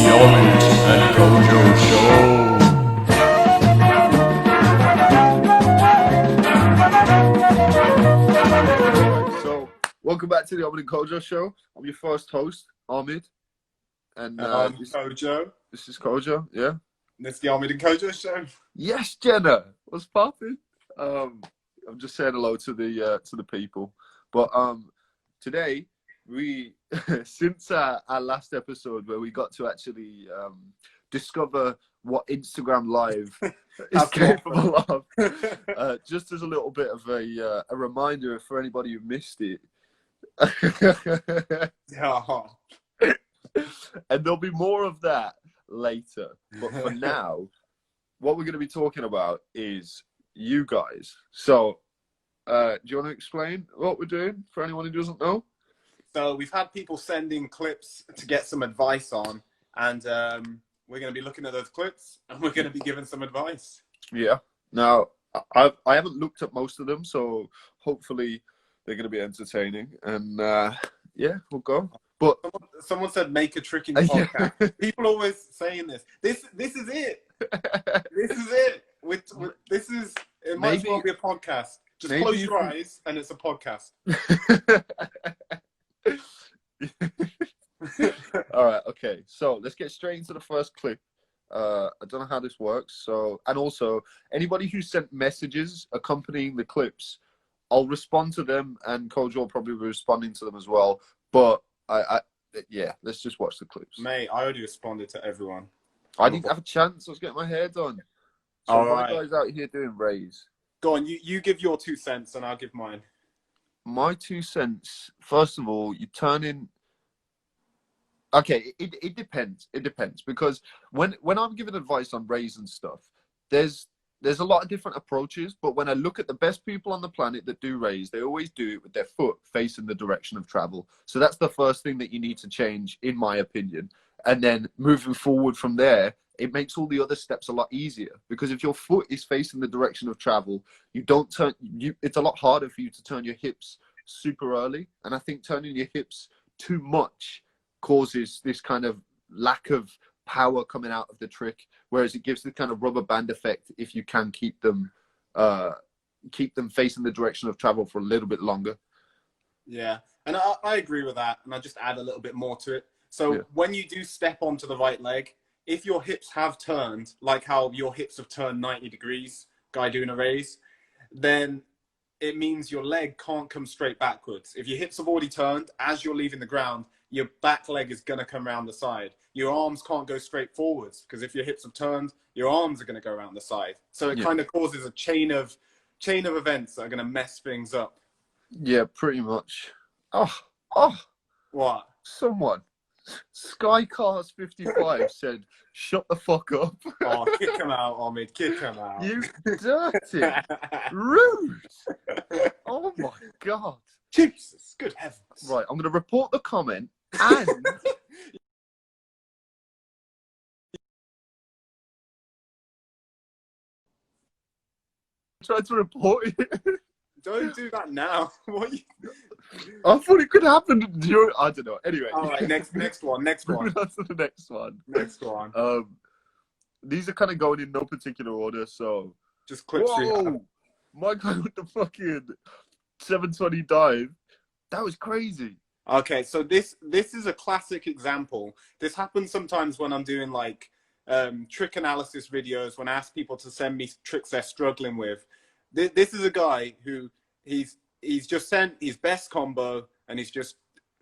Omid and Kojo Show. So, welcome back to the Omid Kojo Show. I'm your first host, Omid. And I'm Kojo. this is Kojo, yeah? This is the Omid and Kojo Show. Yes, Jenna! What's popping? I'm just saying hello to the people. But today, we, since our last episode where we got to actually discover what Instagram Live is capable of, just as a little bit of a reminder for anybody who missed it. Yeah. And there'll be more of that later. But for now, what we're going to be talking about is you guys. So, do you want to explain what we're doing for anyone who doesn't know? So we've had people sending clips to get some advice on, and we're going to be looking at those clips, and we're going to be giving some advice. Yeah. Now, I haven't looked at most of them, so hopefully they're going to be entertaining. And yeah, we'll go. But someone said make a tricking podcast. People always saying this. This is it. This is it. It might as well be a podcast. Just close your eyes and it's a podcast. All right, okay. So let's get straight into the first clip. I don't know how this works. So, and also anybody who sent messages accompanying the clips, I'll respond to them, and Kojo will probably be responding to them as well. But yeah, let's just watch the clips. Mate, I already responded to everyone. I didn't have a chance. I was getting my hair done. So all my right. guy's out here doing rays. Go on, you give your 2 cents and I'll give mine. My 2 cents, first of all, you turn in. Okay, it depends. It depends, because when I'm giving advice on rays and stuff, there's a lot of different approaches. But when I look at the best people on the planet that do rays, they always do it with their foot facing the direction of travel. So that's the first thing that you need to change, in my opinion. And then moving forward from there, it makes all the other steps a lot easier, because if your foot is facing the direction of travel, you don't turn. It's a lot harder for you to turn your hips super early. And I think turning your hips too much causes this kind of lack of power coming out of the trick, whereas it gives the kind of rubber band effect if you can keep them facing the direction of travel for a little bit longer. Yeah, and I agree with that, and I just add a little bit more to it. So when you do step onto the right leg, if your hips have turned, like how your hips have turned 90 degrees, guy doing a raise, then it means your leg can't come straight backwards. If your hips have already turned, as you're leaving the ground, your back leg is going to come around the side. Your arms can't go straight forwards, because if your hips have turned, your arms are going to go around the side. So it kind of causes a chain of events that are going to mess things up. Yeah, pretty much. Oh. What? Someone. Skycars55 said, "Shut the fuck up." Oh, kick him out, Omid. Kick him out. You dirty, rude. Oh my god. Jesus, good heavens. Right, I'm going to report the comment and try to report it. Don't do that now. What? I thought it could happen during. I don't know. Anyway. All right, next one. Moving on to the next one. Next one. These are kind of going in no particular order, so just clips. Whoa! My guy with the fucking 720 dive. That was crazy. Okay, so this is a classic example. This happens sometimes when I'm doing like trick analysis videos, when I ask people to send me tricks they're struggling with. This is a guy who he's just sent his best combo and he's just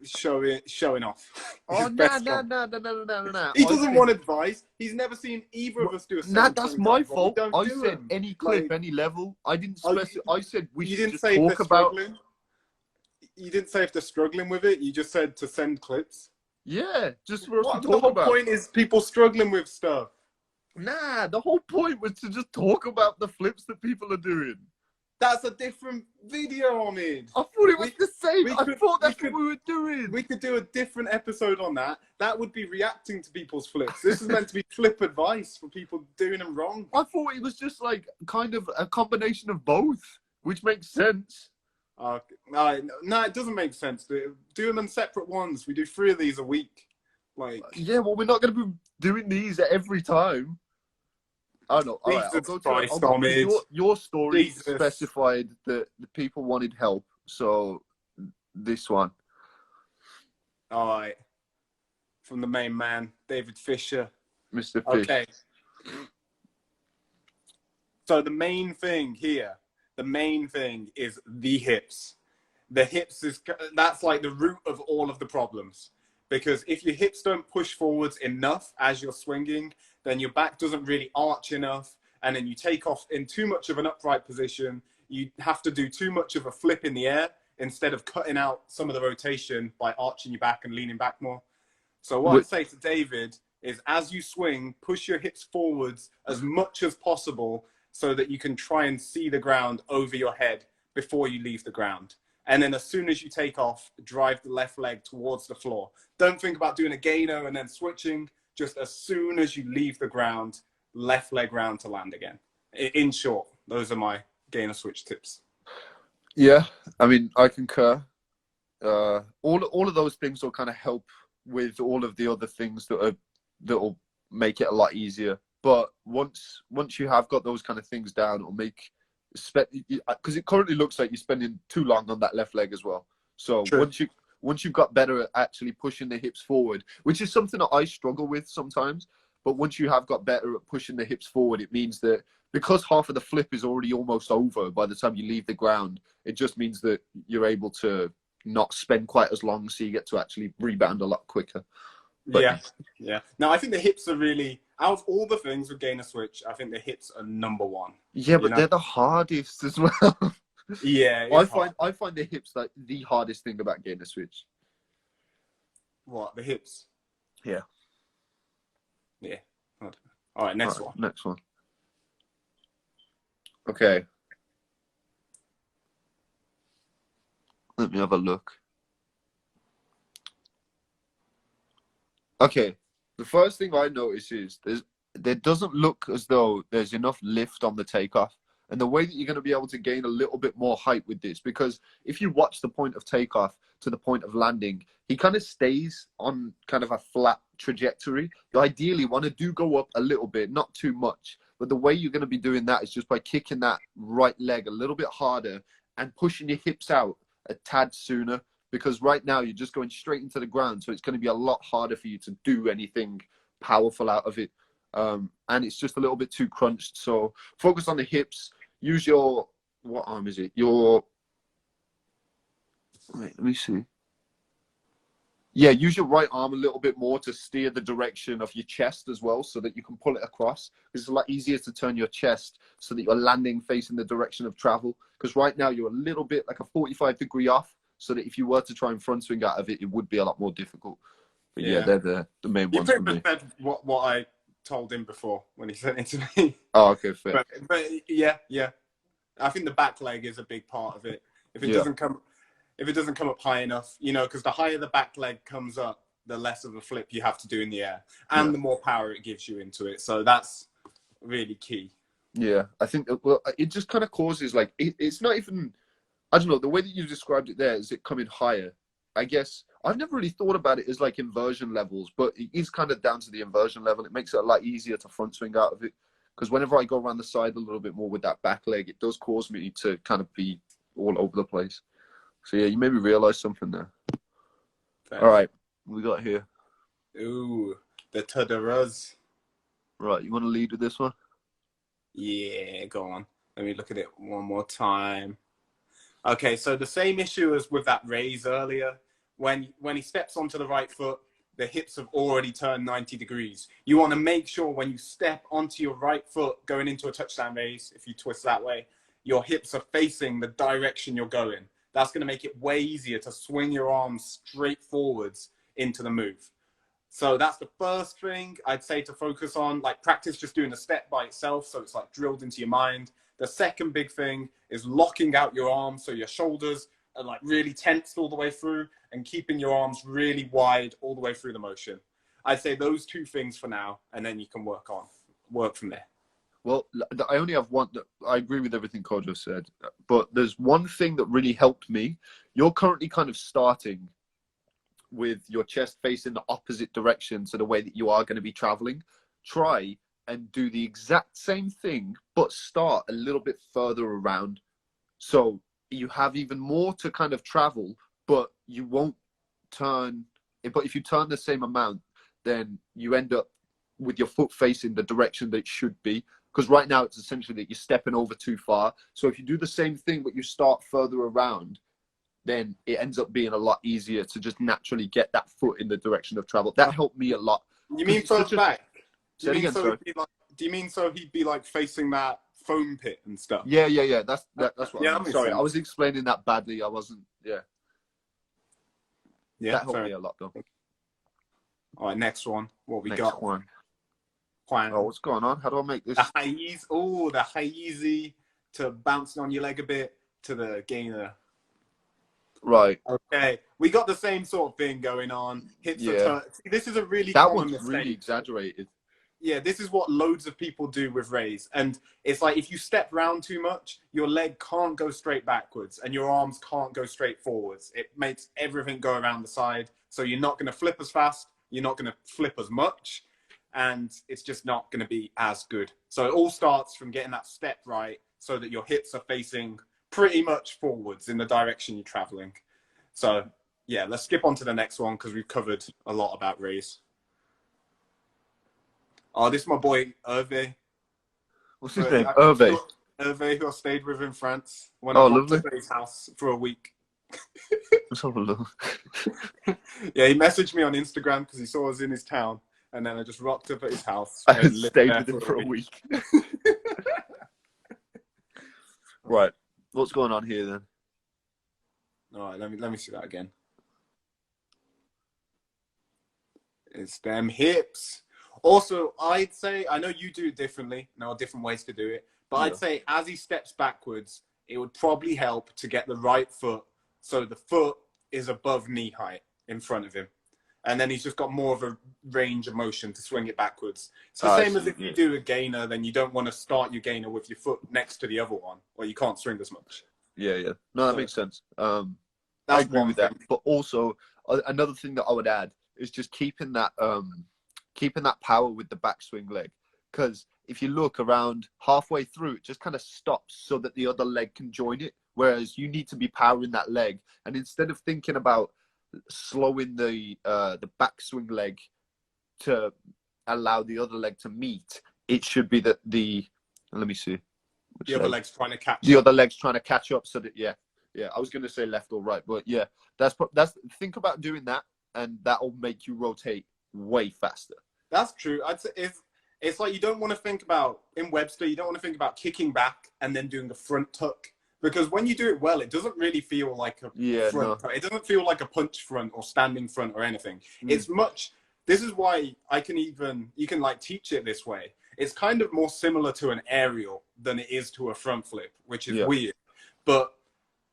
showing off. Oh, no. He doesn't want advice. He's never seen either of us do a 720. That's my fault. I said them. any clip, any level. I didn't specify. I said we should just say talk about. You didn't say if they're struggling with it. You just said to send clips. Yeah, just for us to talk the whole about. point is people struggling with stuff. Nah, the whole point was to just talk about the flips that people are doing. That's a different video, Omid. I thought it was the same. I thought that's what we were doing. We could do a different episode on that. That would be reacting to people's flips. This is meant to be flip advice for people doing them wrong. I thought it was just like kind of a combination of both, which makes sense. No, it doesn't make sense. Do them in separate ones. We do 3 of these a week. Like, yeah, well, we're not going to be doing these every time. I don't know. All right, I'll Jesus go to Christ, Omid. your story Jesus. specified that the people wanted help, so this one. All right. From the main man, David Fisher. Mr. Fish. Okay. So the main thing here, is the hips. The hips that's like the root of all of the problems. Because if your hips don't push forwards enough as you're swinging, then your back doesn't really arch enough. And then you take off in too much of an upright position. You have to do too much of a flip in the air instead of cutting out some of the rotation by arching your back and leaning back more. So what I'd say to David is, as you swing, push your hips forwards as much as possible so that you can try and see the ground over your head before you leave the ground. And then as soon as you take off, drive the left leg towards the floor. Don't think about doing a gainer and then switching. Just as soon as you leave the ground, left leg round to land again. In short, those are my gainer switch tips. Yeah, I mean, I concur. All of those things will kind of help with all of the other things that'll make it a lot easier. But once you have got those kind of things down, it'll make, because it currently looks like you're spending too long on that left leg as well. So True. once you've got better at actually pushing the hips forward, which is something that I struggle with sometimes, but once you have got better at pushing the hips forward, it means that because half of the flip is already almost over by the time you leave the ground, it just means that you're able to not spend quite as long, so you get to actually rebound a lot quicker. But, yeah. No, I think the hips are really, out of all the things with gainer switch, I think the hips are number one. Yeah, but they're the hardest as well. Yeah, I find the hips like the hardest thing about gainer switch. What, the hips? Yeah. Yeah. All right, next one. Next one. Okay. Let me have a look. Okay. The first thing I notice is there doesn't look as though there's enough lift on the takeoff. And the way that you're going to be able to gain a little bit more height with this, because if you watch the point of takeoff to the point of landing, he kind of stays on kind of a flat trajectory. You ideally want to go up a little bit, not too much. But the way you're going to be doing that is just by kicking that right leg a little bit harder and pushing your hips out a tad sooner. Because right now you're just going straight into the ground. So it's going to be a lot harder for you to do anything powerful out of it. And it's just a little bit too crunched. So focus on the hips. Use your, what arm is it? Wait, let me see. Yeah, use your right arm a little bit more to steer the direction of your chest as well, so that you can pull it across. It's a lot easier to turn your chest so that you're landing facing the direction of travel. Because right now you're a little bit like a 45-degree off, so that if you were to try and front swing out of it, it would be a lot more difficult. But yeah, they're the main ones for me. You pretty much said what I told him before when he sent it to me. Oh, okay, fair. But yeah. I think the back leg is a big part of it. If it doesn't come up high enough, because the higher the back leg comes up, the less of a flip you have to do in the air, and the more power it gives you into it. So that's really key. Yeah, I think it just kind of causes like it's not even. I don't know, the way that you described it there is it coming higher. I guess I've never really thought about it as like inversion levels, but it is kind of down to the inversion level. It makes it a lot easier to front swing out of it, because whenever I go around the side a little bit more with that back leg, it does cause me to kind of be all over the place. So yeah, you made me realize something there. Fair. All right, we got here. Ooh, the Tudoruz. Right, you want to lead with this one? Yeah, go on. Let me look at it one more time. Okay, so the same issue as with that raise earlier. When he steps onto the right foot, the hips have already turned 90 degrees. You want to make sure when you step onto your right foot going into a touchdown raise, if you twist that way, your hips are facing the direction you're going. That's going to make it way easier to swing your arms straight forwards into the move. So that's the first thing I'd say to focus on, like practice just doing the step by itself, so it's like drilled into your mind. The second big thing is locking out your arms so your shoulders are like really tensed all the way through, and keeping your arms really wide all the way through the motion. I'd say those two things for now, and then you can work from there. Well, I only have one. I agree with everything Kojo said, but there's one thing that really helped me. You're currently kind of starting with your chest facing the opposite direction to the way that you are going to be traveling. Try and do the exact same thing, but start a little bit further around. So you have even more to kind of travel, but you won't turn. But if you turn the same amount, then you end up with your foot facing the direction that it should be. Because right now it's essentially that you're stepping over too far. So if you do the same thing, but you start further around, then it ends up being a lot easier to just naturally get that foot in the direction of travel. That helped me a lot. You mean further back? Say it again, sorry. Do you mean so he'd be like facing that foam pit and stuff? Yeah. That's what Yeah, I mean. Sorry, I was explaining that badly. I wasn't. Yeah. Yeah, that helped me a lot, though. All right, next one. What we Next got? one. Juan. Oh, what's going on? How do I make this? The hazy to bouncing on your leg a bit to the gainer. Right. Okay, we got the same sort of thing going on. Hips are turned. This is a really that common one's mistake. really exaggerated. Yeah, this is what loads of people do with raise. And it's like if you step round too much, your leg can't go straight backwards and your arms can't go straight forwards. It makes everything go around the side. So you're not going to flip as fast. You're not going to flip as much. And it's just not going to be as good. So it all starts from getting that step right so that your hips are facing pretty much forwards in the direction you're traveling. So, yeah, let's skip on to the next one because we've covered a lot about raise. Oh, this is my boy, Hervé. What's his name? Hervé. Hervé, who I stayed with in France when Oh, I went lovely. to his house for a week. Let's have a look. Yeah, he messaged me on Instagram because he saw us in his town. And then I just rocked up at his house. I and lived stayed there with him for a week. Right. What's going on here, then? All right, let me see that again. It's them hips. Also, I'd say, I know you do it differently. There are different ways to do it. But I'd say as he steps backwards, it would probably help to get the right foot so the foot is above knee height in front of him. And then he's just got more of a range of motion to swing it backwards. It's the same as if you do a gainer, then you don't want to start your gainer with your foot next to the other one, or you can't swing as much. Yeah. No, that makes sense. I That's agree one with thing. that. But also, another thing that I would add is just keeping that power with the backswing leg. Because if you look around halfway through, it just kind of stops so that the other leg can join it. Whereas you need to be powering that leg. And instead of thinking about slowing the backswing leg to allow the other leg to meet, it should be that let me see. The other leg's trying to catch the up. other leg's trying to catch up so that I was going to say left or right, but that's think about doing that, and that'll make you rotate way faster. That's true. I'd say it's like you don't want to think about, in Webster, you don't want to think about kicking back and then doing a front tuck. Because when you do it well, it doesn't really feel like a front. No. It doesn't feel like a punch front or standing front or anything. It's much. This is why you can like teach it this way. It's kind of more similar to an aerial than it is to a front flip, which is weird. But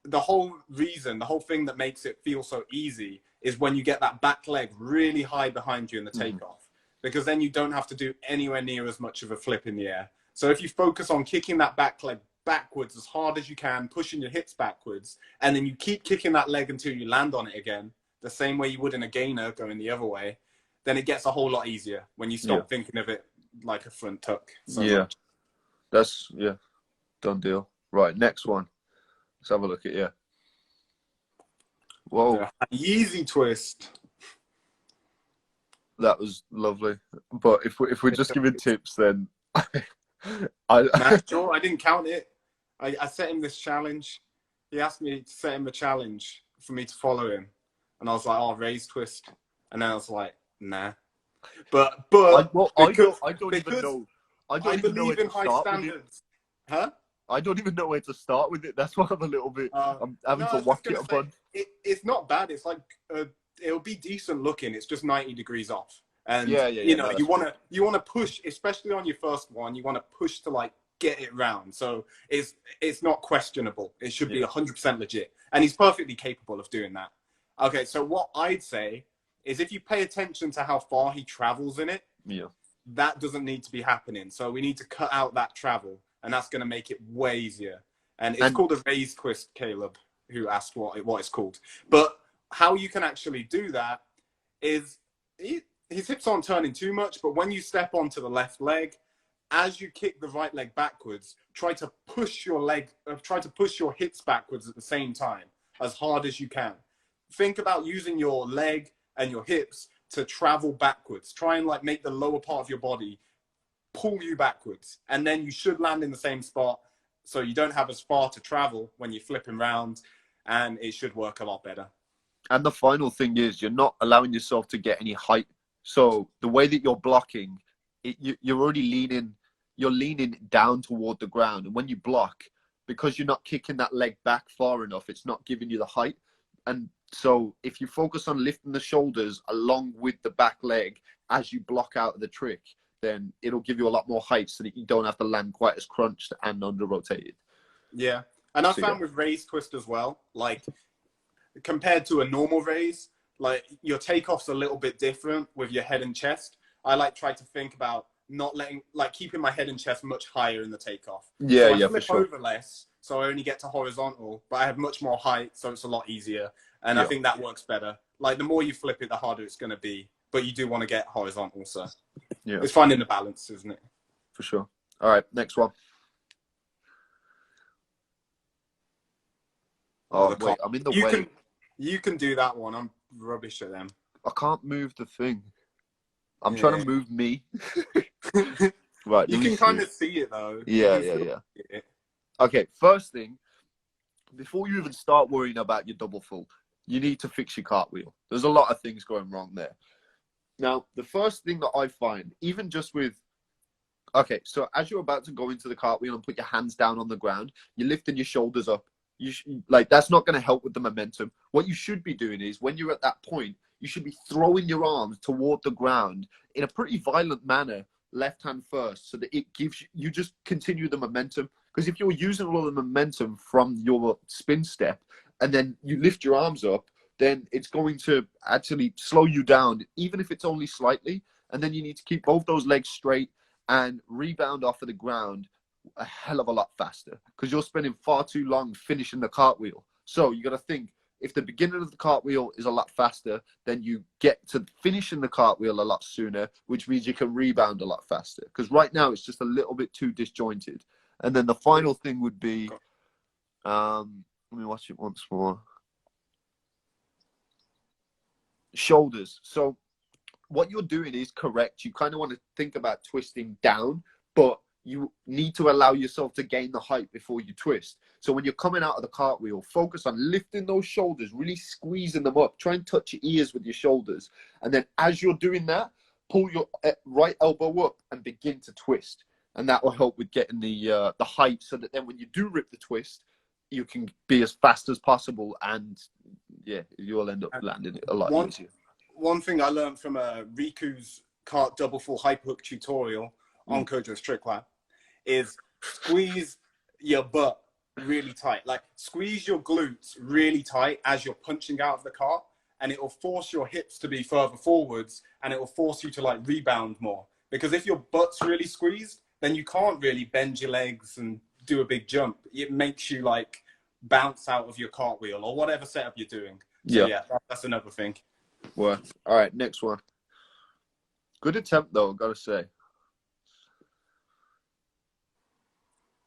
the whole thing that makes it feel so easy is when you get that back leg really high behind you in the takeoff, because then you don't have to do anywhere near as much of a flip in the air. So if you focus on kicking that back leg backwards as hard as you can, pushing your hips backwards, and then you keep kicking that leg until you land on it again, the same way you would in a gainer going the other way, then it gets a whole lot easier when you stop thinking of it like a front tuck. That's done deal. Right, next one. Let's have a look at Whoa, easy twist. That was lovely. But if we're just giving tips, then Sure, I didn't count it. I set him this challenge. He asked me to set him a challenge for me to follow him, and I was like, "Oh, raise twist," and then I was like, "Nah." But I don't even know. I believe in high standards. Huh? I don't even know where to start with it. That's why I'm a little bit. I'm having to whack it up on. It's not bad. It's like it'll be decent looking. It's just 90 degrees off. And you know, you want to push, especially on your first one. You want to push to like get it round. So it's not questionable. It should be 100% legit, and he's perfectly capable of doing that. Okay, so what I'd say is if you pay attention to how far he travels in it, that doesn't need to be happening. So we need to cut out that travel, and that's going to make it way easier. And it's called a raise twist, Caleb, who asked what it's called. But how you can actually do that is his hips aren't turning too much, but when you step onto the left leg, as you kick the right leg backwards, try to push your hips backwards at the same time as hard as you can. Think about using your leg and your hips to travel backwards. Try and like make the lower part of your body pull you backwards, and then you should land in the same spot, so you don't have as far to travel when you're flipping around, and it should work a lot better. And the final thing is, you're not allowing yourself to get any height. So the way that you're blocking, you're already leaning down toward the ground. And when you block, because you're not kicking that leg back far enough, it's not giving you the height. And so if you focus on lifting the shoulders along with the back leg as you block out of the trick, then it'll give you a lot more height so that you don't have to land quite as crunched and under rotated. Yeah. And I found with raise twist as well, like compared to a normal raise, like your takeoff's a little bit different with your head and chest. I like try to think about not keeping my head and chest much higher in the takeoff. Yeah, so I yeah, flip for sure. over less, so I only get to horizontal, but I have much more height, so it's a lot easier. And I think that works better. Like the more you flip it, the harder it's going to be. But you do want to get horizontal, so yeah, it's finding the balance, isn't it? For sure. All right, next one. Oh, wait, I'm in the way. You can do that one. I'm rubbish at them. I can't move the thing. I'm trying to move me. Right. You can kind of see it, though. Yeah. Okay, first thing, before you even start worrying about your double full, you need to fix your cartwheel. There's a lot of things going wrong there. Now, the first thing that I find, even just with, okay, so as you're about to go into the cartwheel and put your hands down on the ground, you're lifting your shoulders up. That's not going to help with the momentum. What you should be doing is, when you're at that point, you should be throwing your arms toward the ground in a pretty violent manner, left hand first, so that it gives you just continue the momentum. Because if you're using all of the momentum from your spin step and then you lift your arms up, then it's going to actually slow you down, even if it's only slightly. And then you need to keep both those legs straight and rebound off of the ground a hell of a lot faster, because you're spending far too long finishing the cartwheel. So you got to think, if the beginning of the cartwheel is a lot faster, then you get to finishing the cartwheel a lot sooner, which means you can rebound a lot faster. Because right now it's just a little bit too disjointed. And then the final thing would be, let me watch it once more. Shoulders. So what you're doing is correct. You kind of want to think about twisting down, but you need to allow yourself to gain the height before you twist. So when you're coming out of the cartwheel, focus on lifting those shoulders, really squeezing them up. Try and touch your ears with your shoulders. And then as you're doing that, pull your right elbow up and begin to twist. And that will help with getting the height, so that then when you do rip the twist, you can be as fast as possible. And yeah, you'll end up landing it a lot easier. One thing I learned from Riku's cart double full hyper hook tutorial on Kojo's Trick Lab is squeeze your butt really tight. Like squeeze your glutes really tight as you're punching out of the cart, and it will force your hips to be further forwards, and it will force you to like rebound more. Because if your butt's really squeezed, then you can't really bend your legs and do a big jump. It makes you like bounce out of your cartwheel or whatever setup you're doing. So yeah, that's another thing. Well, all right, next one. Good attempt though, gotta say.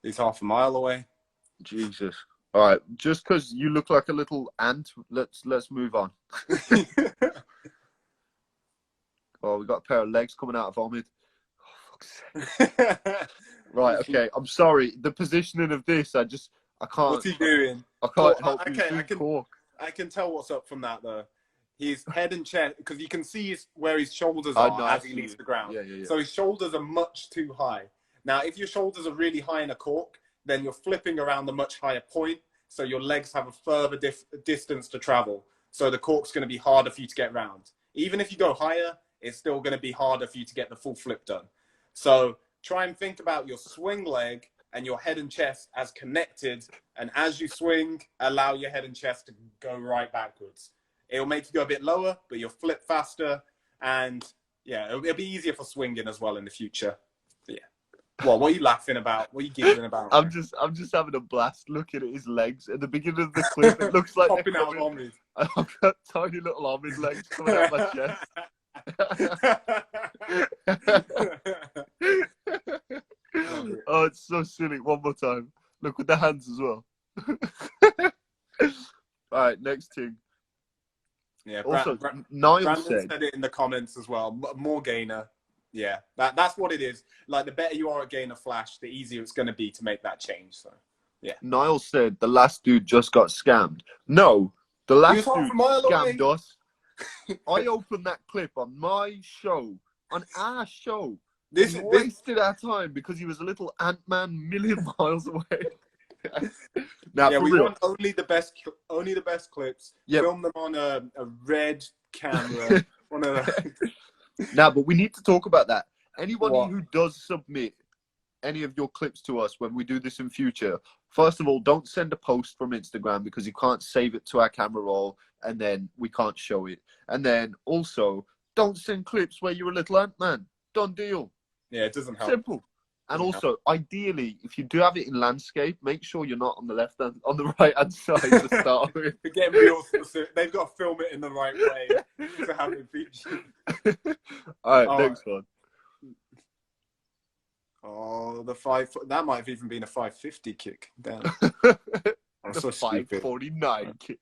He's half a mile away. Jesus. All right, just because you look like a little ant, let's move on. Oh, we got a pair of legs coming out of Omid. Oh, fuck's sake. Right, okay. I'm sorry. The positioning of this, I can't. What's he doing? I can't help you. Cork. I can tell what's up from that though. His head and chest, because you can see where his shoulders are as he leaves the ground. Yeah. So his shoulders are much too high. Now, if your shoulders are really high in a cork, then you're flipping around a much higher point, so your legs have a further distance to travel. So the cork's going to be harder for you to get round. Even if you go higher, it's still going to be harder for you to get the full flip done. So try and think about your swing leg and your head and chest as connected. And as you swing, allow your head and chest to go right backwards. It'll make you go a bit lower, but you'll flip faster. And yeah, it'll be easier for swinging as well in the future. So, yeah. What are you laughing about? What are you giggling about? I'm just having a blast looking at his legs. At the beginning of the clip, it looks like popping out of Omid. I've got tiny little Omid legs coming out my chest. Oh, it's so silly. One more time. Look with the hands as well. All right, next thing. Yeah, Also, Niall Brandon said it in the comments as well. More gainer. Yeah, that's what it is. Like, the better you are at gainer flash, the easier it's going to be to make that change. So, yeah. Niall said the last dude just got scammed. No, the last dude scammed us. I opened that clip on my show, on our show. This wasted our time because he was a little Ant-Man million miles away. Now, yeah, we real. want only the best clips. Yep. Film them on a red camera. Now, but we need to talk about that. Anyone who does submit any of your clips to us when we do this in future, first of all, don't send a post from Instagram because you can't save it to our camera roll and then we can't show it. And then also, don't send clips where you're a little Ant-Man. Done deal. Yeah, it doesn't help. Simple. And also, ideally, if you do have it in landscape, make sure you're not on the the right-hand side to start with. Getting real specific. They've got to film it in the right way to have it featured. All right, next one. Oh, that might have even been a 550 kick. Damn. The so 549 kick.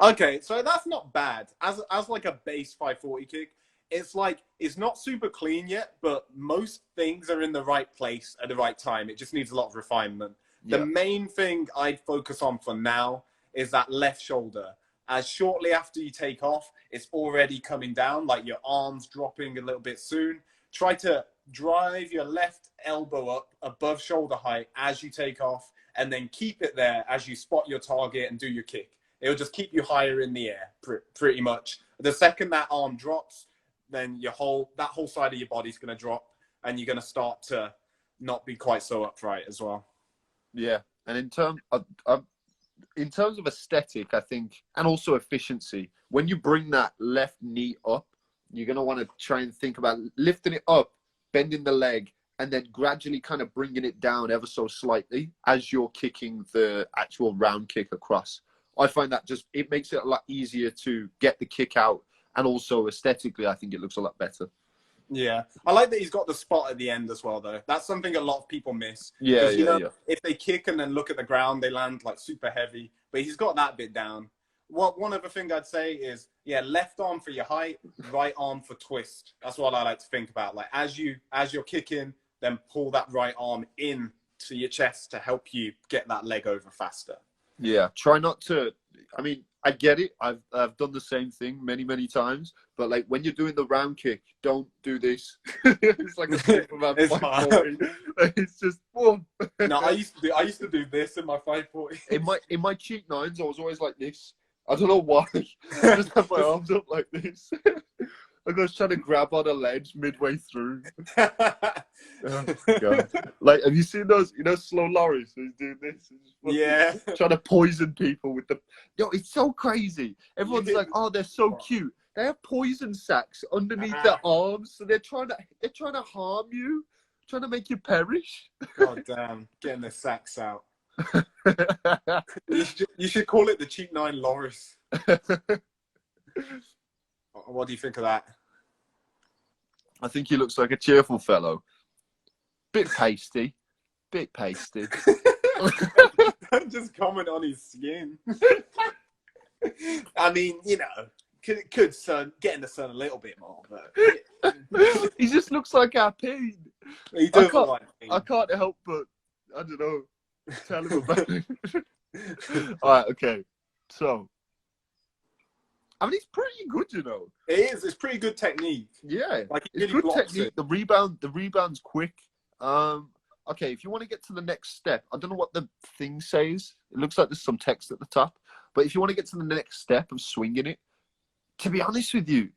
Okay, so that's not bad. As like a base 540 kick, it's not super clean yet, but most things are in the right place at the right time. It just needs a lot of refinement. The main thing I'd focus on for now is that left shoulder. As shortly after you take off, it's already coming down, like your arms dropping a little bit soon. Try to drive your left elbow up above shoulder height as you take off, and then keep it there as you spot your target and do your kick. It'll just keep you higher in the air, pretty much. The second that arm drops, then that whole side of your body's going to drop, and you're going to start to not be quite so upright as well. Yeah, and in terms of aesthetic, I think, and also efficiency, when you bring that left knee up, you're going to want to try and think about lifting it up, bending the leg, and then gradually kind of bringing it down ever so slightly as you're kicking the actual round kick across. I find that it makes it a lot easier to get the kick out. And also aesthetically, I think it looks a lot better. Yeah. I like that he's got the spot at the end as well, though. That's something a lot of people miss. Yeah, if they kick and then look at the ground, they land like super heavy. But he's got that bit down. One other thing I'd say is, left arm for your height, right arm for twist. That's what I like to think about. Like as you're kicking, then pull that right arm in to your chest to help you get that leg over faster. Yeah. Try not to. I mean, I get it. I've done the same thing many times. But like when you're doing the round kick, don't do this. It's like a Superman 540. It's just boom. No, I used to do this in my 540. In my cheek nines, I was always like this. I don't know why. I just have my arms up like this. I was trying to grab on a ledge midway through. Oh, God. Like, have you seen those, slow lorries who's doing this? Yeah. Trying to poison people with the... Yo, it's so crazy. Everyone's like, oh, they're so cute. They have poison sacs underneath their arms, so they're trying to harm you, trying to make you perish. God damn, getting their sacs out. You should call it the cheap 9 Loris. What do you think of that? I think he looks like a cheerful fellow. Bit pasty. Just comment on his skin. I mean, could get in the sun a little bit more, but he just looks like our Pete. He does look like Pete. I can't help but, I don't know, tell him about it. All right, okay. So, I mean, it's pretty good, It is. It's pretty good technique. Yeah, like it's really good technique. The rebound's quick. Okay, if you want to get to the next step, I don't know what the thing says. It looks like there's some text at the top. But if you want to get to the next step of swinging it, to be honest with you,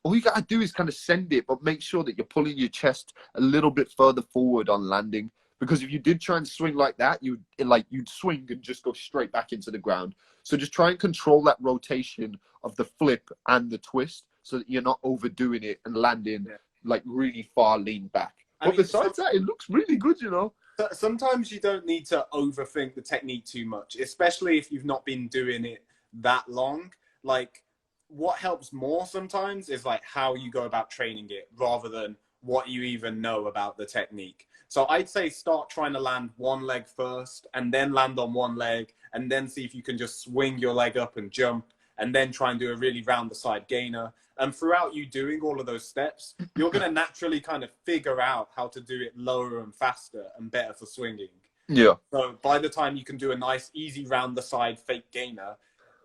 all you got to do is kind of send it, but make sure that you're pulling your chest a little bit further forward on landing. Because if you did try and swing like that, you'd swing and just go straight back into the ground. So just try and control that rotation of the flip and the twist so that you're not overdoing it and landing like really far lean back. But besides that, it looks really good, you know. Sometimes you don't need to overthink the technique too much, especially if you've not been doing it that long. Like, what helps more sometimes is like how you go about training it rather than what you even know about the technique. So I'd say start trying to land one leg first and then land on one leg and then see if you can just swing your leg up and jump and then try and do a really round the side gainer. And throughout you doing all of those steps, you're going to naturally kind of figure out how to do it lower and faster and better for swinging. Yeah. So by the time you can do a nice, easy round the side fake gainer,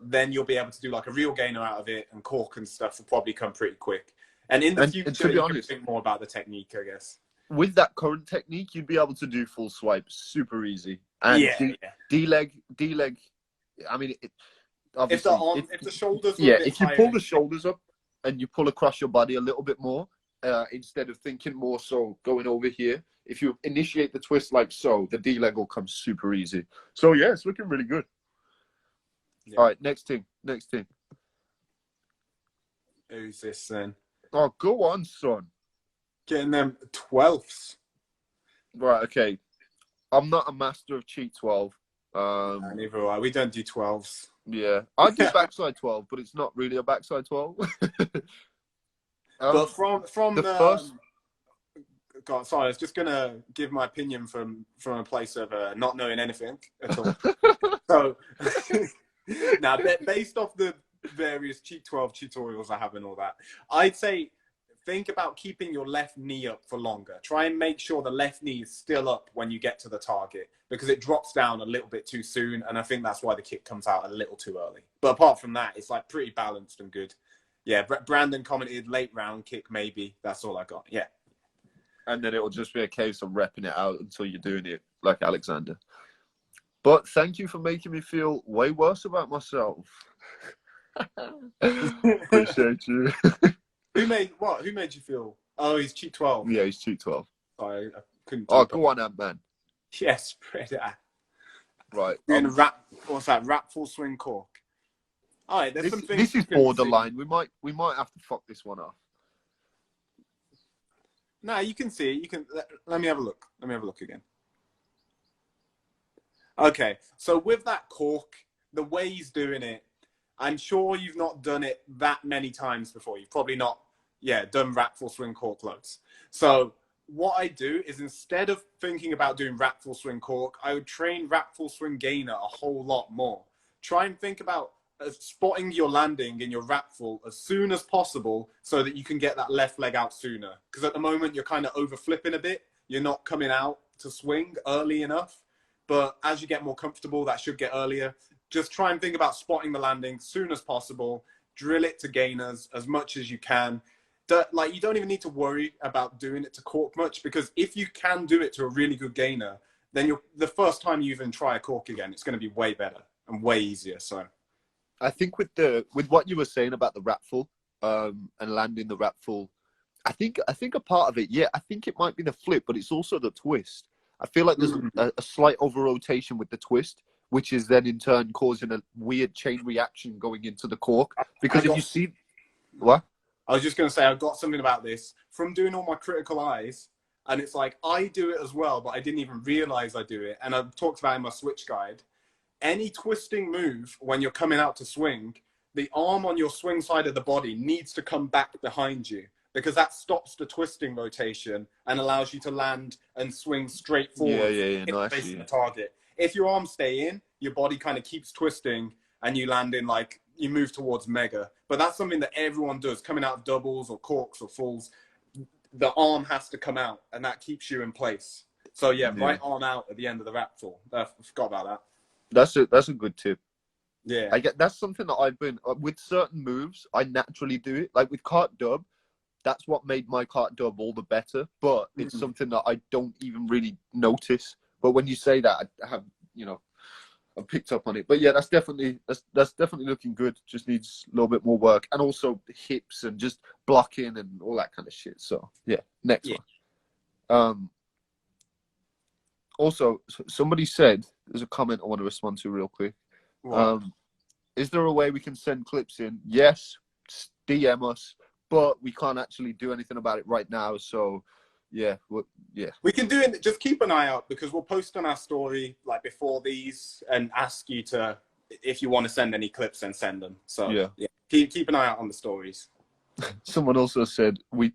then you'll be able to do like a real gainer out of it, and cork and stuff will probably come pretty quick. And in the future, you can think more about the technique, I guess. With that current technique, you'd be able to do full swipe super easy. And D-leg, I mean, obviously, if the shoulders if you pull the shoulders up and you pull across your body a little bit more, instead of thinking more so going over here, if you initiate the twist like so, the D-leg will come super easy. So yeah, it's looking really good. Yeah. All right, next thing. Who's this then? Oh, go on, son. Getting them 12ths. Right, okay. I'm not a master of cheat 12. Neither are I. We don't do 12s. Yeah, I do backside 12, but it's not really a backside 12. But from the first... God, sorry, I was just gonna give my opinion from a place of not knowing anything at all. So now, based off the various cheat 12 tutorials I have and all that, I'd say think about keeping your left knee up for longer. Try and make sure the left knee is still up when you get to the target, because it drops down a little bit too soon, and I think that's why the kick comes out a little too early. But apart from that, it's like pretty balanced and good. Yeah, Brandon commented late round kick maybe. That's all I got. Yeah. And then it'll just be a case of repping it out until you're doing it like Alexander. But thank you for making me feel way worse about myself. Appreciate you. Who made you feel? Oh, he's cheat 12. Yeah, he's cheat 12. Sorry, I couldn't. Oh, go on, Ant-Man. Yes, Predator. Right. Doing what's that? Rap full swing cork. All right, there's some things. This is borderline. We might have to fuck this one off. No, you can see it. You can. Let me have a look. Let me have a look again. Okay, so with that cork, the way he's doing it, I'm sure you've not done it that many times before. You've probably not, done rap full swing cork loads. So what I do is, instead of thinking about doing rap full swing cork, I would train rap full swing gainer a whole lot more. Try and think about spotting your landing in your rap full as soon as possible so that you can get that left leg out sooner. Because at the moment, you're kind of over flipping a bit. You're not coming out to swing early enough. But as you get more comfortable, that should get earlier. Just try and think about spotting the landing as soon as possible. Drill it to gainers as much as you can. Like, you don't even need to worry about doing it to cork much, because if you can do it to a really good gainer, then the first time you even try a cork again, it's going to be way better and way easier. So I think with what you were saying about the rap full and landing the rap full, I think a part of it, I think it might be the flip, but it's also the twist. I feel like there's a slight over rotation with the twist, which is then in turn causing a weird chain reaction going into the cork. Because if you see what? I was just going to say, I've got something about this from doing all my critical eyes, and it's like I do it as well, but I didn't even realize I do it. And I've talked about it in my switch guide. Any twisting move when you're coming out to swing, the arm on your swing side of the body needs to come back behind you, because that stops the twisting rotation and allows you to land and swing straight forward facing the target. If your arms stay in, your body kind of keeps twisting and you land in, like, you move towards mega. But that's something that everyone does, coming out of doubles or corks or fulls. The arm has to come out, and that keeps you in place. So right arm out at the end of the rap full. I forgot about that. That's a good tip. Yeah, that's something that I've been with certain moves. I naturally do it, like with cart dub. That's what made my cart dub all the better. But it's something that I don't even really notice. But when you say that, I have, I picked up on it. But yeah, that's definitely looking good. Just needs a little bit more work, and also hips and just blocking and all that kind of shit. So yeah, next one. Also, somebody said, there's a comment I want to respond to real quick. Is there a way we can send clips in? Yes, DM us, but we can't actually do anything about it right now. So Yeah, yeah. We can do it. Just keep an eye out because we'll post on our story like before these and ask you to, if you want to send any clips, then send them. So yeah, keep an eye out on the stories. Someone also said we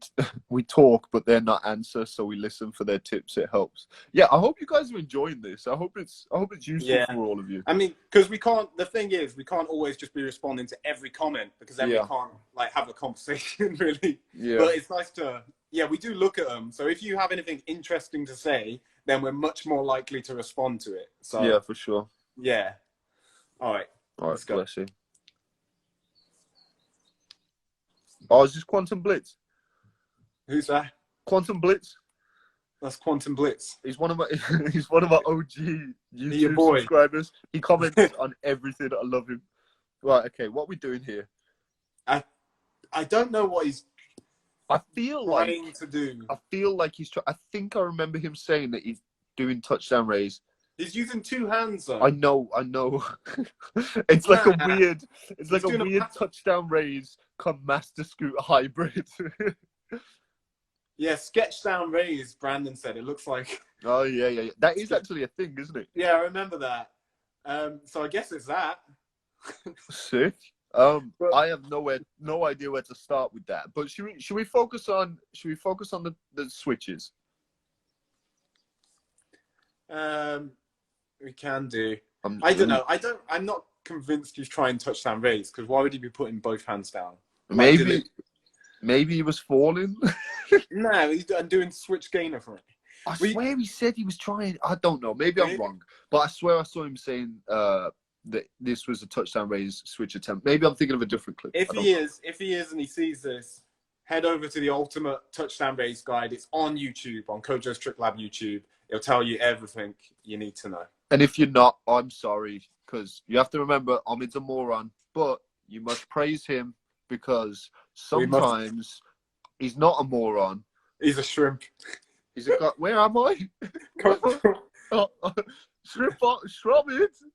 talk, but they're not answer, so we listen for their tips. It helps. Yeah, I hope you guys are enjoying this. I hope it's useful for all of you. I mean, because we can't. The thing is, we can't always just be responding to every comment because then we can't like have a conversation really. Yeah. But it's nice to. Yeah, we do look at them. So if you have anything interesting to say, then we're much more likely to respond to it. So yeah, for sure. Yeah. All right. Let's go. Bless you. Oh, is this Quantum Blitz? Who's that? Quantum Blitz. That's Quantum Blitz. He's one of my OG YouTube subscribers. He comments on everything. I love him. Right, okay, what are we doing here? I don't know what he's trying to do. I feel like he's trying. I think I remember him saying that he's doing touchdown raise. He's using two hands though. I know. It's like a weird touchdown raise come master scoot hybrid. Yeah, sketch down raise, Brandon said. It looks like. Oh yeah. That is actually a thing, isn't it? Yeah, I remember that. So I guess it's that. Sick. I have no idea where to start with that. But should we focus on the switches? We can do. I don't know. I'm not convinced he's trying touchdown raise because why would he be putting both hands down? Maybe he was falling. No, he's doing switch gainer for it. I swear he said he was trying. I don't know. Maybe I'm wrong, but I swear I saw him saying that this was a touchdown raise switch attempt. Maybe I'm thinking of a different clip. If he is, and he sees this, head over to the Ultimate Touchdown Raise Guide. It's on YouTube, on Kojo's Trick Lab YouTube. It'll tell you everything you need to know. And if you're not, I'm sorry, because you have to remember Omid's a moron, but you must praise him because sometimes he's not a moron. He's a shrimp. He's a guy. Where am I? Shrimp.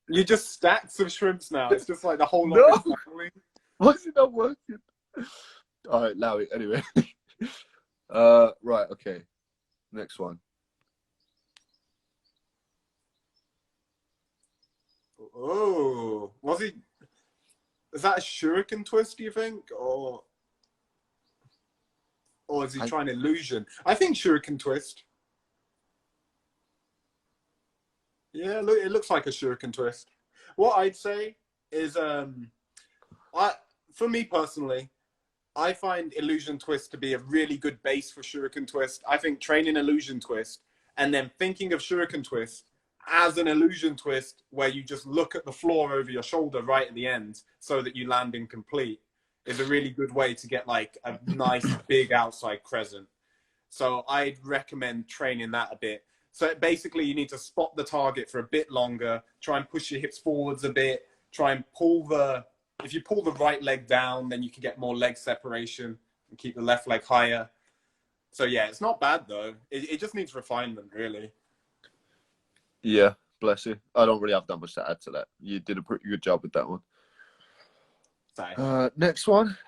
You just stacks of shrimps now. It's just like the whole lot. No. Why is it not working? All right, allow it anyway. Right, okay. Next one. Oh, was he? Is that a Shuriken twist? Do you think, or is he trying illusion? I think Shuriken twist. Yeah, look, it looks like a Shuriken twist. What I'd say is, for me personally, I find illusion twist to be a really good base for Shuriken twist. I think training illusion twist and then thinking of Shuriken twist as an illusion twist where you just look at the floor over your shoulder right at the end so that you land incomplete is a really good way to get like a nice big outside crescent. So I'd recommend training that a bit. So basically you need to spot the target for a bit longer, try and push your hips forwards a bit, try and if you pull the right leg down, then you can get more leg separation and keep the left leg higher. So yeah, it's not bad though. It just needs refinement really. Yeah, bless you. I don't really have that much to add to that. You did a pretty good job with that one. Next one.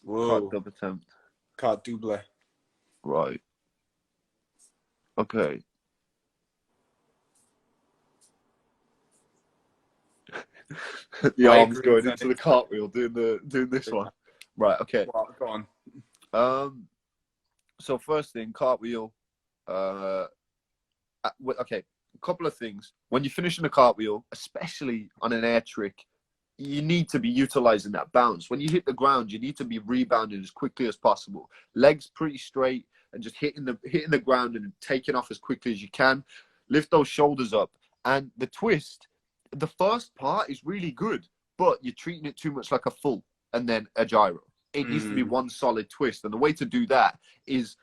Whoa. Card double attempt. Card double. Right. Okay. The arms going into the cartwheel, doing this one. Right. Okay. Well, go on. So first thing, cartwheel. Okay, a couple of things. When you're finishing a cartwheel, especially on an air trick, you need to be utilizing that bounce. When you hit the ground, you need to be rebounding as quickly as possible. Legs pretty straight and just hitting the ground and taking off as quickly as you can. Lift those shoulders up. And the twist, the first part is really good, but you're treating it too much like a full and then a gyro. It needs to be one solid twist. And the way to do that is,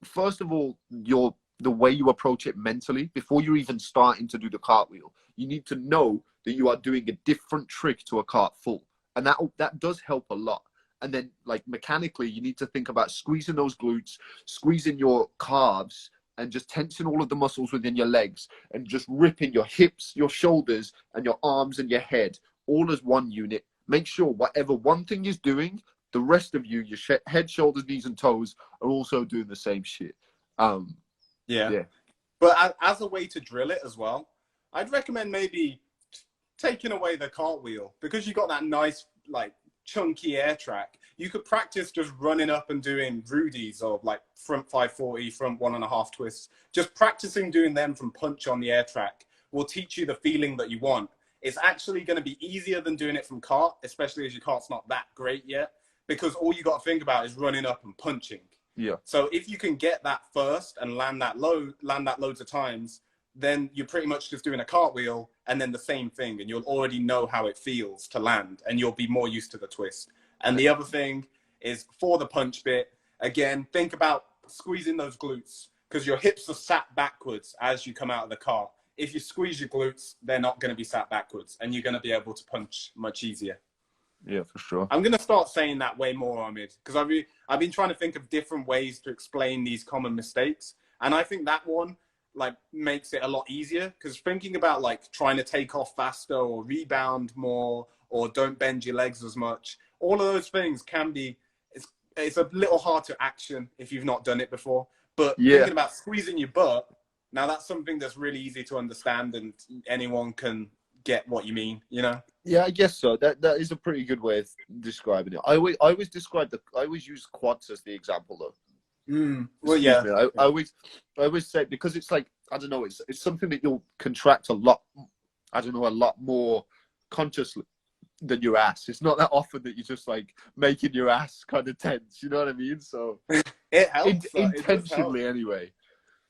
first of all, the way you approach it mentally before you're even starting to do the cartwheel. You need to know that you are doing a different trick to a cart full, and that does help a lot. And then, like, mechanically, you need to think about squeezing those glutes, squeezing your calves, and just tensing all of the muscles within your legs, and just ripping your hips, your shoulders, and your arms and your head all as one unit. Make sure whatever one thing is doing, the rest of you, your head, shoulders, knees, and toes, are also doing the same shit. Yeah. But as a way to drill it as well, I'd recommend maybe taking away the cartwheel, because you got that nice, like, chunky air track. You could practice just running up and doing rudies, or like front 540, front 1.5 twists. Just practicing doing them from punch on the air track will teach you the feeling that you want. It's actually going to be easier than doing it from cart, especially as your cart's not that great yet, because all you got to think about is running up and punching. Yeah. So if you can get that first and land that loads of times, then you're pretty much just doing a cartwheel and then the same thing, and you'll already know how it feels to land, and you'll be more used to the twist. And the other thing is, for the punch bit, again, think about squeezing those glutes, because your hips are sat backwards as you come out of the cart. If you squeeze your glutes, they're not going to be sat backwards, and you're going to be able to punch much easier. Yeah, for sure. I'm going to start saying that way more, Omid, because I've been trying to think of different ways to explain these common mistakes. And I think that one, like, makes it a lot easier, because thinking about, like, trying to take off faster or rebound more or don't bend your legs as much, all of those things can be, it's a little hard to action if you've not done it before. But thinking about squeezing your butt, now that's something that's really easy to understand, and anyone can get what you mean, you know? Yeah, I guess so. That is a pretty good way of describing it. I always use quads as the example, though. Well, yeah. I always say, because it's like, I don't know, it's something that you'll contract a lot. I don't know, a lot more consciously than your ass. It's not that often that you're just like making your ass kind of tense. You know what I mean? So it helps intentionally, anyway.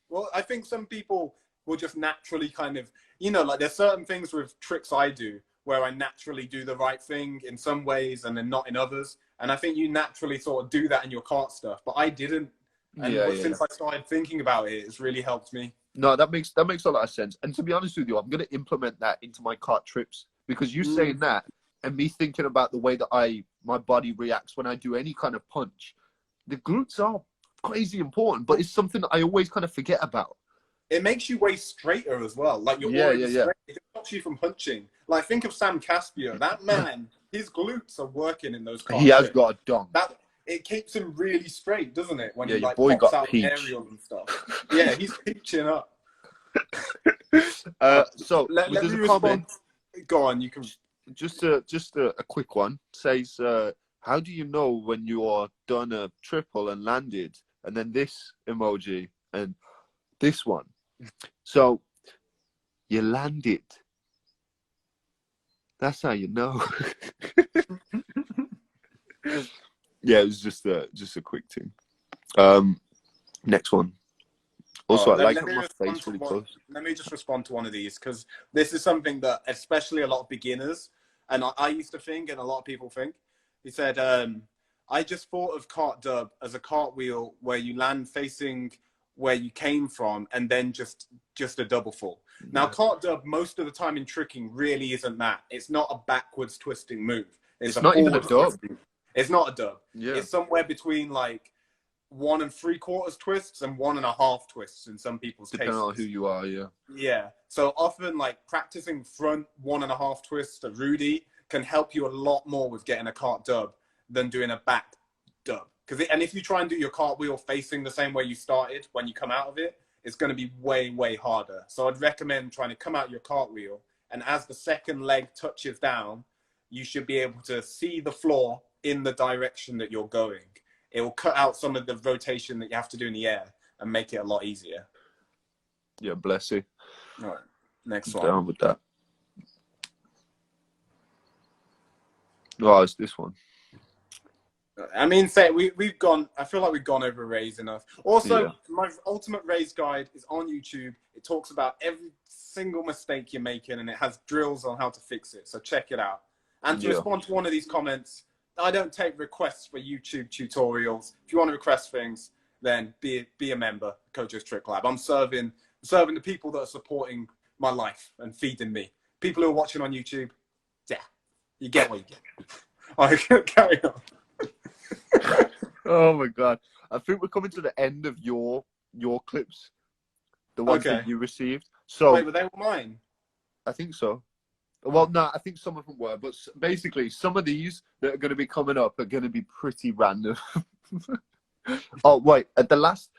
Well, I think some people will just naturally kind of, you know, like, there's certain things with tricks I do where I naturally do the right thing in some ways and then not in others. And I think you naturally sort of do that in your cart stuff, but I didn't. And since I started thinking about it, it's really helped me. No, that makes a lot of sense. And to be honest with you, I'm going to implement that into my cart trips, because you saying that and me thinking about the way that my body reacts when I do any kind of punch, the glutes are crazy important, but it's something that I always kind of forget about. It makes you way straighter as well. Like, you're already straight. It stops you from punching. Like, think of Sam Caspio. That man, his glutes are working in those cart He has trips. got a dong. It keeps him really straight, doesn't it? When he, your like, boy pops got out peach. aerials and stuff. Yeah, he's peaching up. So let me respond. Go on, you can. Just a quick one. Says, how do you know when you are done a triple and landed? And then this emoji and this one. So you landed. That's how you know. Yeah, it was just a quick thing. Next one. Also, I like my face really close. Let me just respond to one of these, because this is something that especially a lot of beginners, and I used to think, and a lot of people think. He said, I just thought of cart dub as a cartwheel where you land facing where you came from and then just a double fall. Now, cart dub most of the time in tricking really isn't that. It's not a backwards twisting move. It's not even a dub. It's not a dub. Yeah. It's somewhere between like 1 3/4 twists and 1.5 twists in some people's cases. Depending on who you are, yeah. Yeah. So often, like, practicing front 1.5 twists to Rudy can help you a lot more with getting a cart dub than doing a back dub. And if you try and do your cartwheel facing the same way you started when you come out of it, it's going to be way, way harder. So I'd recommend trying to come out your cartwheel, and as the second leg touches down, you should be able to see the floor in the direction that you're going. It will cut out some of the rotation that you have to do in the air and make it a lot easier. Yeah, bless you. All right, next I'm one. down with that. Oh, it's this one. I mean, we've gone. I feel like we've gone over raise enough. Also, my ultimate raise guide is on YouTube. It talks about every single mistake you're making, and it has drills on how to fix it. So check it out. And to respond to one of these comments, I don't take requests for YouTube tutorials. If you want to request things, then be a member, Kojo's Trick Lab. I'm serving the people that are supporting my life and feeding me. People who are watching on YouTube, yeah, you get what you get. All right, carry on. Oh my god! I think we're coming to the end of your clips, the ones that you received. So wait, were they all mine? I think so. Well, no, I think some of them were, but basically, some of these that are going to be coming up are going to be pretty random. Oh, wait, at the last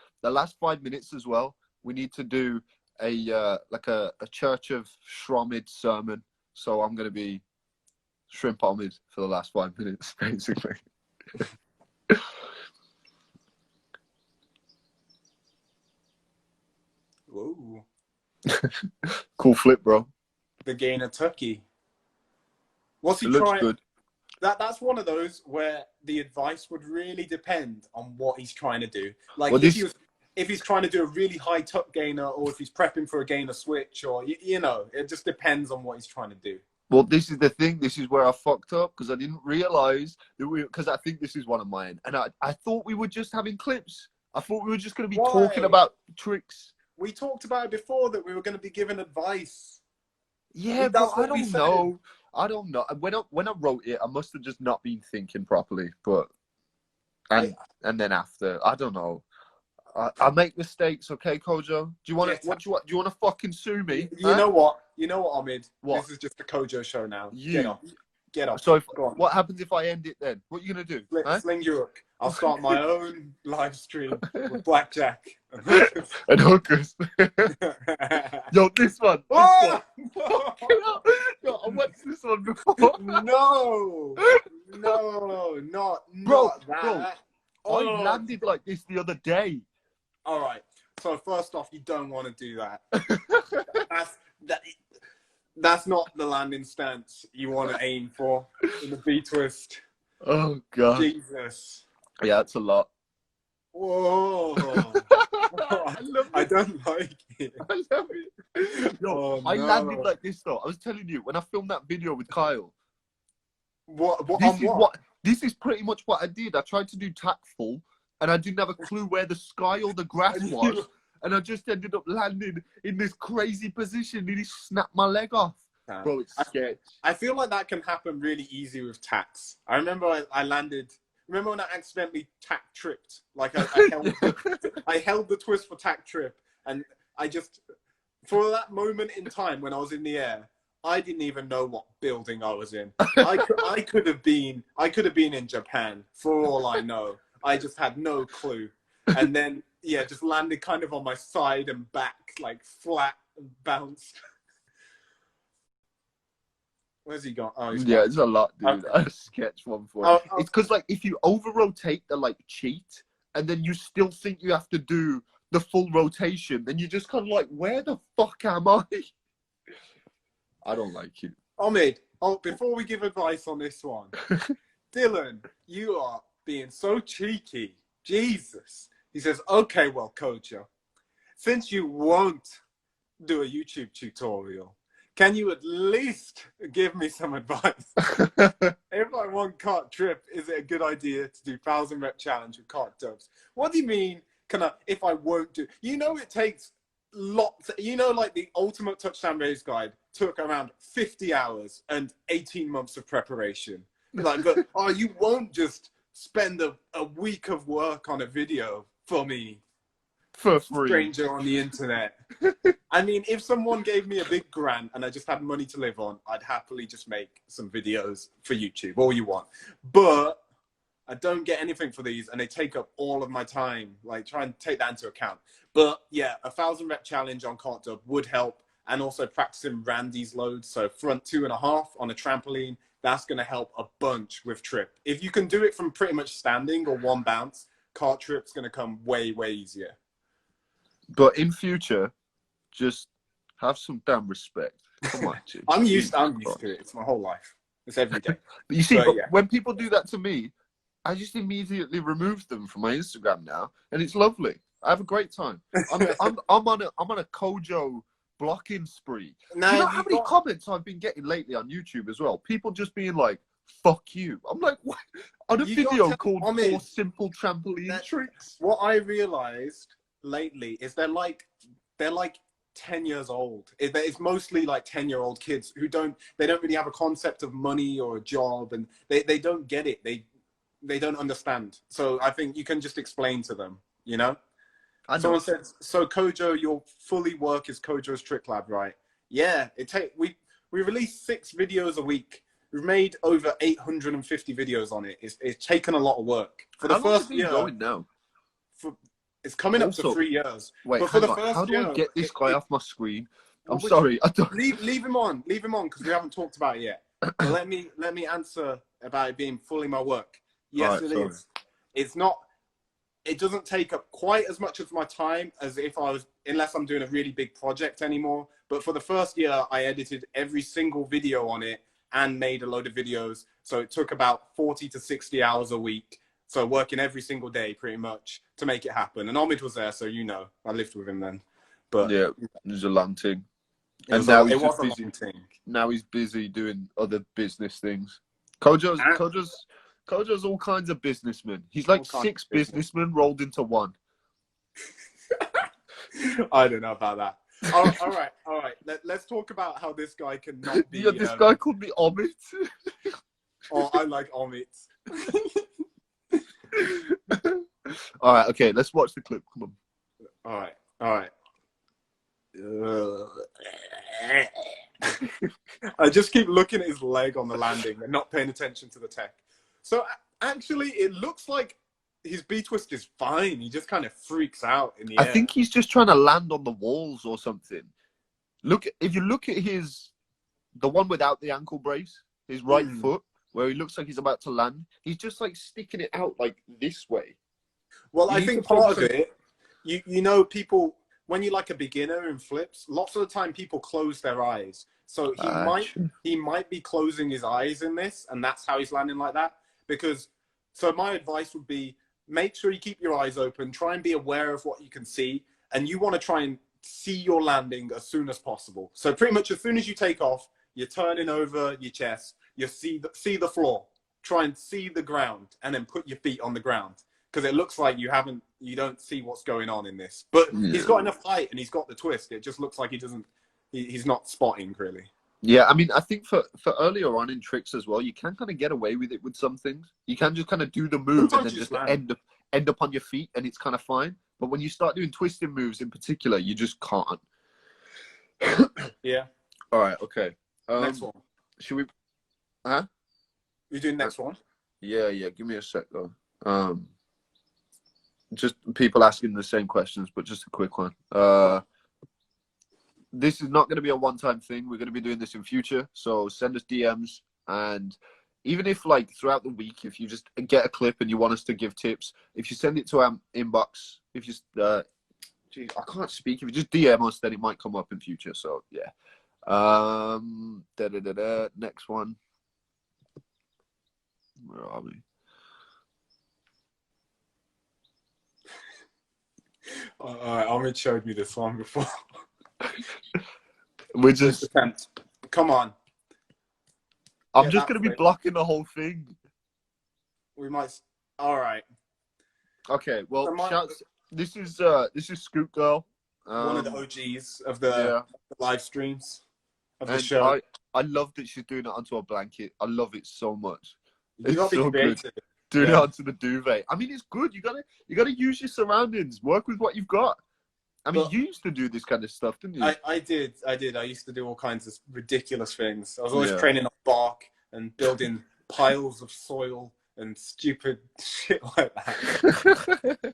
5 minutes as well, we need to do a like a Church of Shromid sermon. So I'm going to be Shrimp Omid for the last 5 minutes, basically. Whoa. Cool flip, bro. The gainer Turkey. What's he It looks trying? good. That's one of those where the advice would really depend on what he's trying to do. Like Well, if he's trying to do a really high tuck gainer, or if he's prepping for a gainer switch, or you know, it just depends on what he's trying to do. Well, this is the thing. This is where I fucked up because I didn't realize that because I think this is one of mine, and I thought we were just having clips. I thought we were just going to be talking about tricks. We talked about it before that we were going to be given advice. Yeah, but I don't know. I don't know. When I wrote it, I must have just not been thinking properly. But and then after, I don't know. I make mistakes, okay, Kojo? Do you want to? What do you want to fucking sue me? You know what? You know what, Omid? What? This is just the Kojo show now. You get off. So go on. What happens if I end it then? What are you gonna do? Sling your hook. I'll start my own live stream with blackjack and hookers. Yo, this one. Oh! Yo, I watched this one before. No, not that. Bro, I landed like this the other day. All right. So first off, you don't want to do that. That's not the landing stance you want to aim for in the V twist. Oh God. Jesus. Yeah, it's a lot. Whoa. I don't like it. I love it. Yo, I landed like this though. I was telling you when I filmed that video with Kyle. This is pretty much what I did. I tried to do tactful, and I didn't have a clue where the sky or the grass was, and I just ended up landing in this crazy position. Nearly snapped my leg off. Bro, it's sketch. I feel like that can happen really easy with tacks. I remember I landed. Remember when I accidentally tack tripped? Like I held the twist for tack trip, and I just, for that moment in time when I was in the air, I didn't even know what building I was in. I could have been in Japan for all I know. I just had no clue. And then just landed kind of on my side and back, like flat and bounced. Where's he gone? Oh, he's gone. It's a lot, dude. I sketched one for you. It's because like if you over rotate the like cheat, and then you still think you have to do the full rotation, then you're just kind of like, where the fuck am I? I don't like it. Omid, before we give advice on this one, Dylan, you are being so cheeky. Jesus. He says, okay, well, Kojo, since you won't do a YouTube tutorial, can you at least give me some advice? If I want cart trip, is it a good idea to do 1,000 rep challenge with cart dubs? What do you mean, if I won't do? You know it takes lots, like the ultimate touchdown raise guide took around 50 hours and 18 months of preparation. Like, but you won't just spend a week of work on a video for me. For free. Stranger on the internet. I mean, if someone gave me a big grant and I just had money to live on, I'd happily just make some videos for YouTube, all you want. But I don't get anything for these, and they take up all of my time. Like, try and take that into account. But yeah, 1,000 rep challenge on cart dub would help, and also practicing Randy's loads. So front 2.5 on a trampoline, that's going to help a bunch with trip. If you can do it from pretty much standing or one bounce, cart trip's going to come way, way easier. But in future, just have some damn respect. Come on, dude. I'm used to it. It's my whole life. It's every day. But you see, when people do that to me, I just immediately remove them from my Instagram now, and it's lovely. I have a great time. I'm on a Kojo blocking spree. Do you know how many comments I've been getting lately on YouTube as well? People just being like, "Fuck you." I'm like, what? On a video called 4 Simple Trampoline Tricks. What I realized lately is they're like 10 years old. It's mostly like 10-year-old kids who don't really have a concept of money or a job, and they don't get it. They don't understand. So I think you can just explain to them, you know? Someone said, so Kojo, your fully work is Kojo's Trick Lab, right? Yeah, we we release 6 videos a week. We've made over 850 videos on it. It's taken a lot of work. For the How long first has it been year, going now? it's coming up Also, to 3 years. Wait, but for hang the on. first How do year, I get this guy off my screen? I'm well, sorry. I don't... leave him on because we haven't talked about it yet. But let me answer about it being fully my work. Yes, Right, it sorry. is. It's not. It doesn't take up quite as much of my time as if I was, unless I'm doing a really big project anymore. But for the first year, I edited every single video on it and made a load of videos. So it took about 40 to 60 hours a week. So working every single day pretty much to make it happen. And Omid was there, so you know, I lived with him then. But yeah, it was a long thing. it was now a he's just long busy. thing. Now he's busy doing other business things. Kojo's all kinds of businessmen. He's like 6 businessmen rolled into one. I don't know about that. All right. Let's talk about how this guy cannot be. Yeah, this guy called me Omid. Oh, I like Omid. All right, okay, let's watch the clip. Come on. All right. I just keep looking at his leg on the landing and not paying attention to the tech. So actually, it looks like his B-twist is fine. He just kind of freaks out in the air. I think he's just trying to land on the walls or something. If you look at the one without the ankle brace, his right foot, where he looks like he's about to land, he's just like sticking it out like this way. Well, I think part of it, you know, people, when you're like a beginner in flips, lots of the time people close their eyes. So he might be closing his eyes in this, and that's how he's landing like that. So my advice would be, make sure you keep your eyes open, try and be aware of what you can see, and you want to try and see your landing as soon as possible. So pretty much as soon as you take off, you're turning over your chest, you see the floor, try and see the ground, and then put your feet on the ground. Because it looks like you don't see what's going on in this. But he's got enough height and he's got the twist. It just looks like he's not spotting really. Yeah, I mean, I think for earlier on in tricks as well, you can kind of get away with it with some things. You can just kind of do the move Sometimes and then just end up on your feet, and it's kind of fine. But when you start doing twisting moves in particular, you just can't. Yeah. All right. Okay. Next one. Should we? Huh? You doing next one? Yeah. Give me a sec though. Just people asking the same questions, but just a quick one. This is not going to be a one-time thing. We're going to be doing this in future. So send us DMs, and even if like throughout the week, if you just get a clip and you want us to give tips, if you send it to our inbox, if you geez, I can't speak. If you just DM us, then it might come up in future. So yeah. Next one. Where are we? All right, Omid showed me this one before. We're just. Come on. I'm just going to be blocking the whole thing. We might. All right. Okay. Well, this is Scoop Girl. One of the OGs of the live streams of the show. I love that she's doing it onto a blanket. I love it so much. It's so good. Doing it onto the duvet. I mean, it's good. You gotta use your surroundings. Work with what you've got. I mean, you used to do this kind of stuff, didn't you? I did. I used to do all kinds of ridiculous things. I was always training on bark and building piles of soil and stupid shit like that.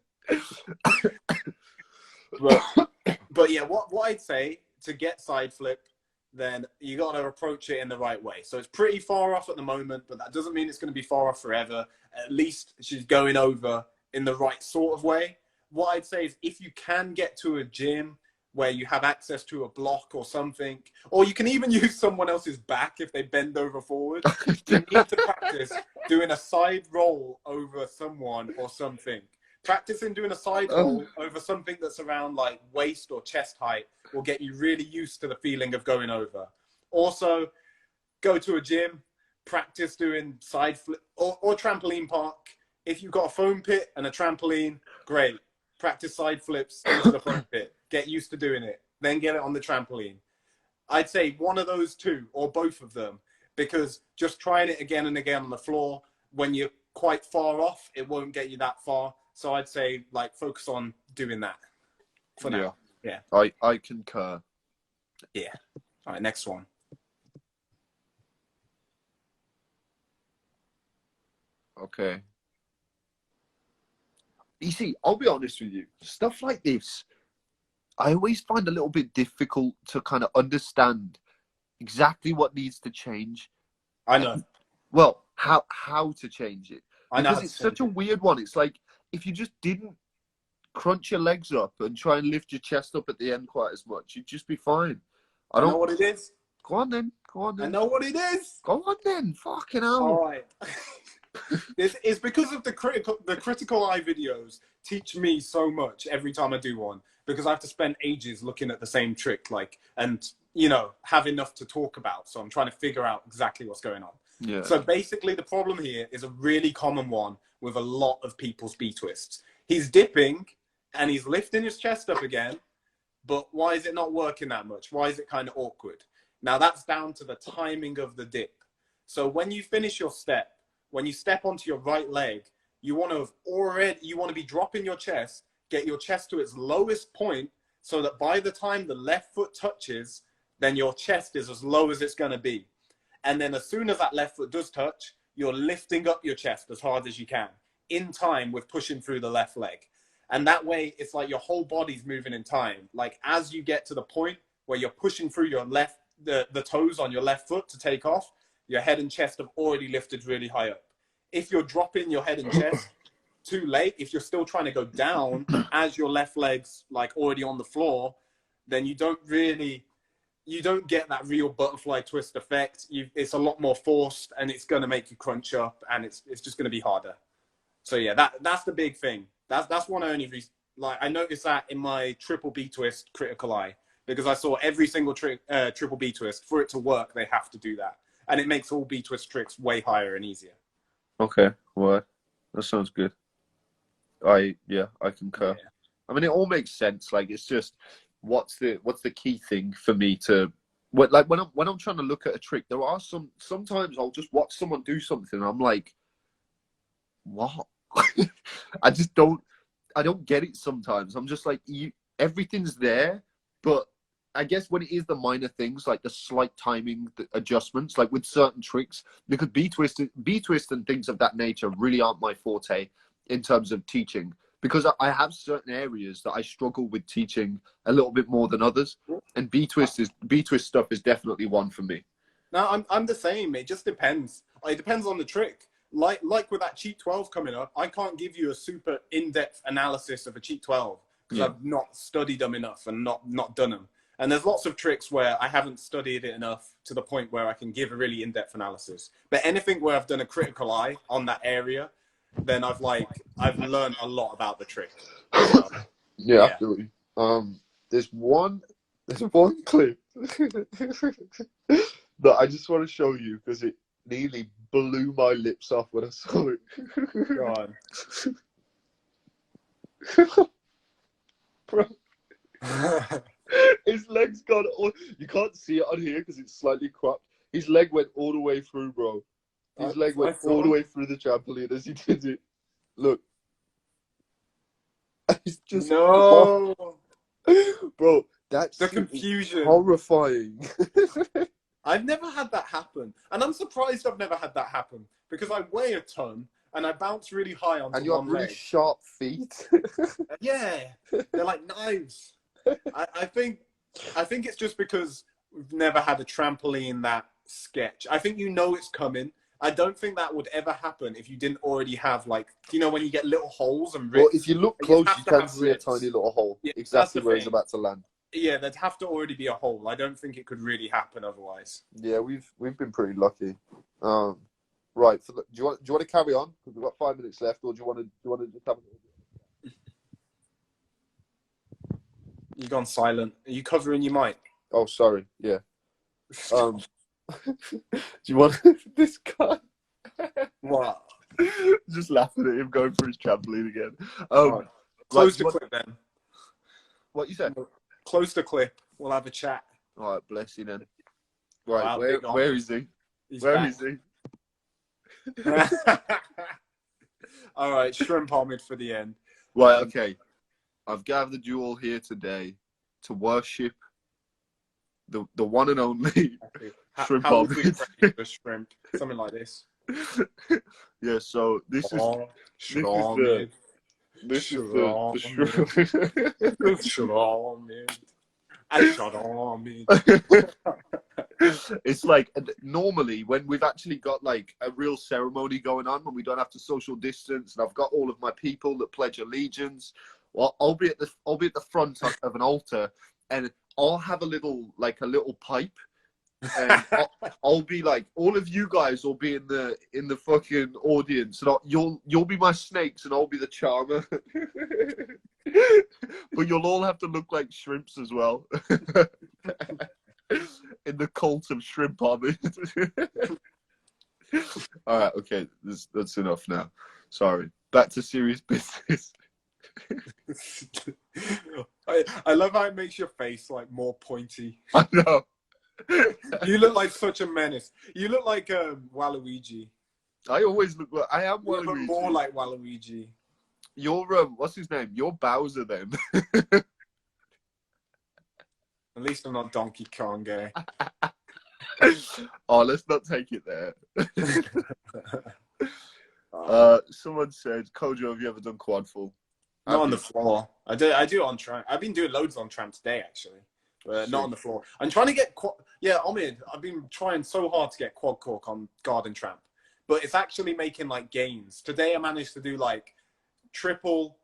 but yeah, what I'd say to get side flip, then you got to approach it in the right way. So it's pretty far off at the moment, but that doesn't mean it's going to be far off forever. At least she's going over in the right sort of way. What I'd say is if you can get to a gym where you have access to a block or something, or you can even use someone else's back if they bend over forward, you need to practice doing a side roll over someone or something. Practicing doing a side roll over something that's around like waist or chest height will get you really used to the feeling of going over. Also, go to a gym, practice doing side flip or trampoline park. If you've got a foam pit and a trampoline, great. Practice side flips into the foam pit. Get used to doing it. Then get it on the trampoline. I'd say one of those two or both of them, because just trying it again and again on the floor, when you're quite far off, it won't get you that far. So I'd say like focus on doing that for now. Yeah. I concur. Yeah. All right, next one. Okay. You see, I'll be honest with you. Stuff like this, I always find a little bit difficult to kind of understand exactly what needs to change. I know. Well, how to change it. I know Because how it's to such a change it. weird one. It's like if you just didn't crunch your legs up and try and lift your chest up at the end quite as much, you'd just be fine. I know what it is. Go on then. Go on then. I know what it is. Go on then. Fucking hell. All right. It's because of the critical eye videos teach me so much every time I do one, because I have to spend ages looking at the same trick, like, and have enough to talk about. So I'm trying to figure out exactly what's going on. Yeah. So basically the problem here is a really common one with a lot of people's B twists. He's dipping and he's lifting his chest up again, but why is it not working that much? Why is it kind of awkward? Now that's down to the timing of the dip. So when you finish your step, when you step onto your right leg, you want to be dropping your chest, get your chest to its lowest point, so that by the time the left foot touches, then your chest is as low as it's going to be. And then as soon as that left foot does touch, you're lifting up your chest as hard as you can, in time with pushing through the left leg. And that way, it's like your whole body's moving in time. Like as you get to the point where you're pushing through your the toes on your left foot to take off, your head and chest have already lifted really high up. If you're dropping your head and chest too late, if you're still trying to go down as your left leg's like already on the floor, then you don't get that real butterfly twist effect. It's a lot more forced, and it's going to make you crunch up, and it's just going to be harder. So yeah, that's the big thing. That's one only reason. Like I noticed that in my triple B twist critical eye, because I saw every single triple B twist, for it to work, they have to do that. And it makes all B twist tricks way higher and easier. Okay, well, that sounds good. I concur. Yeah. I mean, it all makes sense. Like, it's just what's the key thing for me to when I'm trying to look at a trick. There are sometimes I'll just watch someone do something and I'm like, what? I don't get it sometimes. I'm just like, everything's there, but I guess when it is the minor things, like the slight timing adjustments, like with certain tricks, because B twist and things of that nature really aren't my forte in terms of teaching, because I have certain areas that I struggle with teaching a little bit more than others, and B twist stuff is definitely one for me. No, I'm the same. It just depends. It depends on the trick. Like with that cheat 12 coming up, I can't give you a super in-depth analysis of a cheat 12 because I've not studied them enough and not done them. And there's lots of tricks where I haven't studied it enough to the point where I can give a really in-depth analysis. But anything where I've done a critical eye on that area, then I've learned a lot about the trick. So, yeah, absolutely. There's one clip that I just want to show you because it nearly blew my lips off when I saw it. Go on. Bro. His leg's gone all, you can't see it on here because it's slightly cropped. His leg went all the way through, bro. His leg went all the way through the trampoline as he did it. Look. It's just no. Bro, that's the confusion. Horrifying. I've never had that happen. And I'm surprised I've never had that happen because I weigh a ton and I bounce really high onto one leg. And you have really sharp feet. Yeah. They're like knives. I think it's just because we've never had a trampoline that sketch. I think it's coming. I don't think that would ever happen if you didn't already have, like, when you get little holes and rips. Well, if you look close, you can see a tiny little hole. Yeah, exactly where it's about to land. Yeah, there'd have to already be a hole. I don't think it could really happen otherwise. Yeah, we've been pretty lucky. Right. Do you want to carry on? Because we've got 5 minutes left, or do you want to just have a... You've gone silent. Are you covering your mic? Oh, sorry. Yeah. Do you want this guy? What? Just laughing at him going for his trampoline again. Right. Close the clip then. What you said? Close the clip. We'll have a chat. All right, bless you then. Right, Wow, where is he? Where is he? All right, shrimp Omid for the end. Right, okay. I've gathered you all here today to worship the one and only shrimp How Omid. shrimp? Something like this. Yeah, so this is the it's like normally when we've actually got like a real ceremony going on, when we don't have to social distance, and I've got all of my people that pledge allegiance. Well, I'll be at the front of an altar, and I'll have a little pipe, and I'll be like, all of you guys will be in the fucking audience, and you'll be my snakes, and I'll be the charmer. But you'll all have to look like shrimps as well. In the cult of shrimp Omid. All right, okay, that's enough now. Sorry, back to serious business. I love how it makes your face like more pointy. I know. You look like such a menace. You look like Waluigi. I always look like I am You Waluigi. look more like Waluigi. You're what's his name? You're Bowser then. At least I'm not Donkey Kong, eh? Oh, let's not take it there. Someone said, Kojo, have you ever done quadful? Not on the floor. I do it on tramp. I've been doing loads on tramp today, actually. But not on the floor. I'm trying to get Omid, I've been trying so hard to get quad cork on garden tramp. But it's actually making like gains. Today I managed to do like triple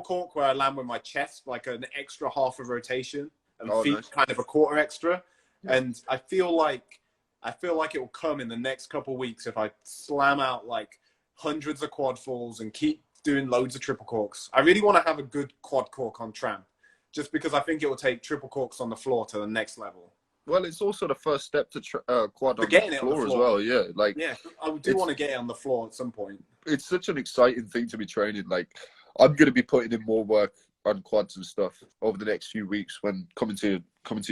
cork where I land with my chest, like an extra half of rotation, and feet nice. Kind of a quarter extra. Yeah. And I feel like it will come in the next couple of weeks if I slam out like hundreds of quad falls and keep doing loads of triple corks. I really want to have a good quad cork on tramp, just because I think it will take triple corks on the floor to the next level. Well, it's also the first step to quad on the floor as well. Yeah, like I do want to get it on the floor at some point. It's such an exciting thing to be training. Like, I'm going to be putting in more work on quads and stuff over the next few weeks when coming to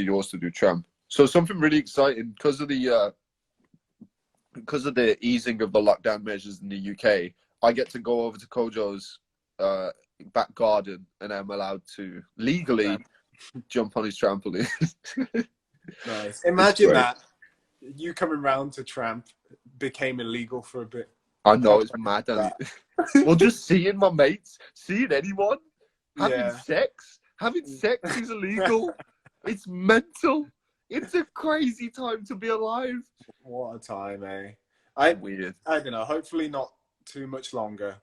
yours to do tramp. So something really exciting because of the easing of the lockdown measures in the UK. I get to go over to Kojo's back garden, and I'm allowed to legally jump on his trampoline. Nice. Imagine that you coming round to tramp became illegal for a bit. I know, it's mad. Well, just seeing my mates, seeing anyone having sex is illegal. It's mental. It's a crazy time to be alive. What a time, eh? Weird. I don't know. Hopefully not too much longer.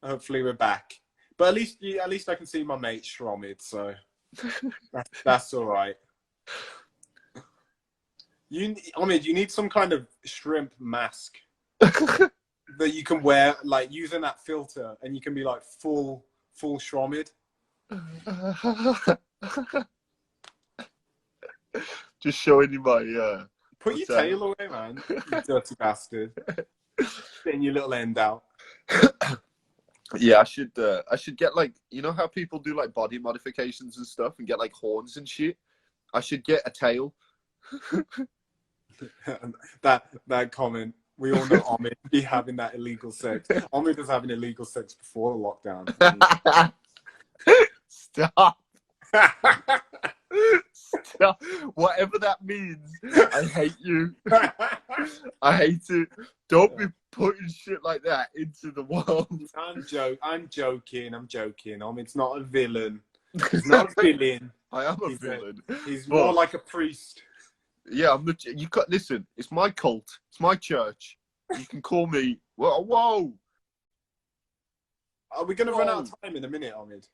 Hopefully we're back. But at least I can see my mate Omid, so that's all right. Omid, you need some kind of shrimp mask that you can wear, like using that filter, and you can be like full Shomid. Just showing you my put your tail away, man, you dirty bastard. Getting your little end out. Yeah, I should get, like, you know how people do like body modifications and stuff and get like horns and shit. I should get a tail. that comment. We all know Omid be having that illegal sex. Omid was having illegal sex before the lockdown. Stop. Stop. Whatever that means, I hate you. I hate it. Don't be putting shit like that into the world. I'm joking. Omid's not a villain. He's not a villain. I am a villain. He's more like a priest. Yeah, listen, it's my cult. It's my church. You can call me. Whoa. Are we going to run out of time in a minute, Omid?